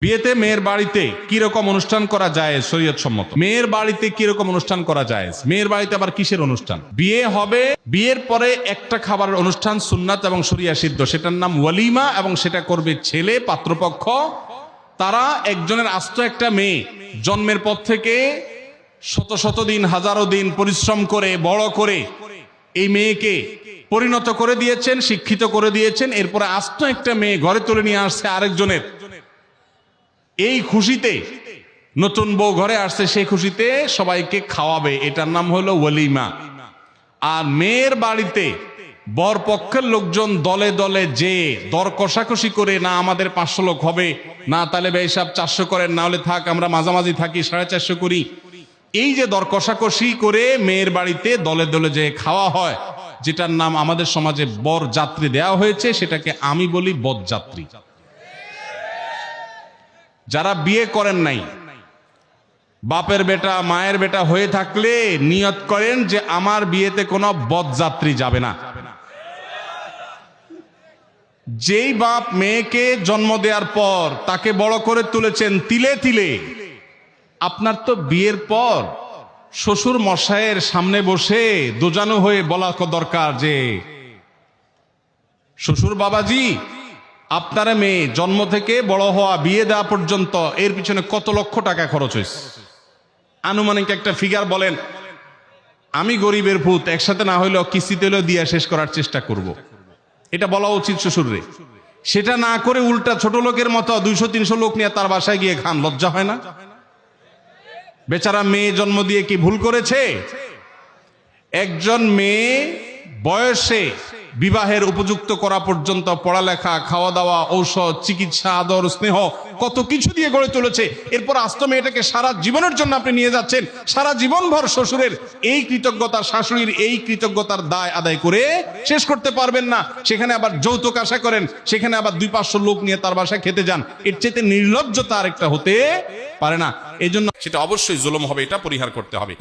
বিয়েতে মেয়ের বাড়িতে কিরকম অনুষ্ঠান করা যায় শরীয়ত সম্মত? মেয়ের বাড়িতে কিরকম অনুষ্ঠান করা যায়? মেয়ের বাড়িতে আবার কিসের অনুষ্ঠান? বিয়ে হবে, বিয়ের পরে একটা খাবারের অনুষ্ঠান সুন্নাত এবং শরিয়া সিদ্ধ, সেটার নাম ওয়ালিমা, এবং সেটা করবে ছেলে পাত্রপক্ষ। তারা একজনের আস্ত একটা মেয়ে জন্মের পর থেকে শত শত দিন, হাজারো দিন পরিশ্রম করে বড় করে এই মেয়েকে পরিণত করে দিয়েছেন, শিক্ষিত করে দিয়েছেন। এরপরে আস্ত একটা মেয়ে ঘরে তুলে নিয়ে আসছে আরেকজনের। এই খুশিতে, নতুন বউ ঘরে আসছে, সেই খুশিতে সবাইকে খাওয়াবে, এটার নাম হলো ওয়ালিমা। আর মেয়ের বাড়িতে বর পক্ষের লোকজন দলে দলে যে দর কষাকষি করে, না আমাদের 500 লোক হবে, না তাহলে ভাই সাহেব 400 করেন, না হলে থাক আমরা মাঝামাঝি থাকি 450 করি, এই যে দর কষাকষি করে মেয়ের বাড়িতে দলে দলে যে খাওয়া হয়, যেটার নাম আমাদের সমাজে বর যাত্রী দেওয়া হয়েছে, সেটাকে আমি বলি বরযাত্রী। যারা বিয়ে করেন নাই, বাপের বেটা মায়ের বেটা হয়ে থাকলে নিয়ত করেন যে আমার বিয়েতে কোনো বরযাত্রী যাবে না। যেই বাপ মেয়েকে জন্ম দেওয়ার পর তাকে বড় করে তুলেছেন তিলে তিলে, আপনার তো বিয়ের পর শ্বশুর মশাইয়ের সামনে বসে দোজানো হয়ে বলা দরকার যে শ্বশুর বাবাজি, আপনার মেয়ে জন্ম থেকে বড় হওয়া, বিয়ে দেওয়া পর্যন্ত এর পিছনে কত লক্ষ টাকা খরচ হয়েছে, আনুমানিক একটা ফিগার বলেন। আমি গরিবের ভূত, একসাথে না হইলেও কিস্তিতে হলেও দিয়ে শেষ করার চেষ্টা করব। এটা বলা উচিত শ্বশুররে। সেটা না করে উল্টা ছোট লোকের মতো 200-300 লোক নিয়ে তার বাসায় গিয়ে খান, লজ্জা হয় না? বেচারা মেয়ে জন্ম দিয়ে কি ভুল করেছে? একজন মেয়ে বয়সে বিবাহের উপযুক্ত করা পর্যন্ত পড়ালেখা, খাওয়া দাওয়া, ঔষধ, চিকিৎসা, আদর, স্নেহ কত কিছু দিয়ে গড়ে তুলেছে। এরপর আস্ত মেয়েটাকে সারা জীবনের জন্য আপনি নিয়ে যাচ্ছেন, সারা জীবনভর শ্বশুরের এই কৃতজ্ঞতা, শাশুড়ির এই কৃতজ্ঞতার দায় আদায় করে শেষ করতে পারবেন না। সেখানে আবার যৌতুক আশা করেন, সেখানে আবার 200-500 লোক নিয়ে তার বাসায় খেতে যান। এর চেয়ে নির্লজ্জতা আরেকটা হতে পারে না। এই জন্য সেটা অবশ্যই জুলুম হবে, এটা পরিহার করতে হবে।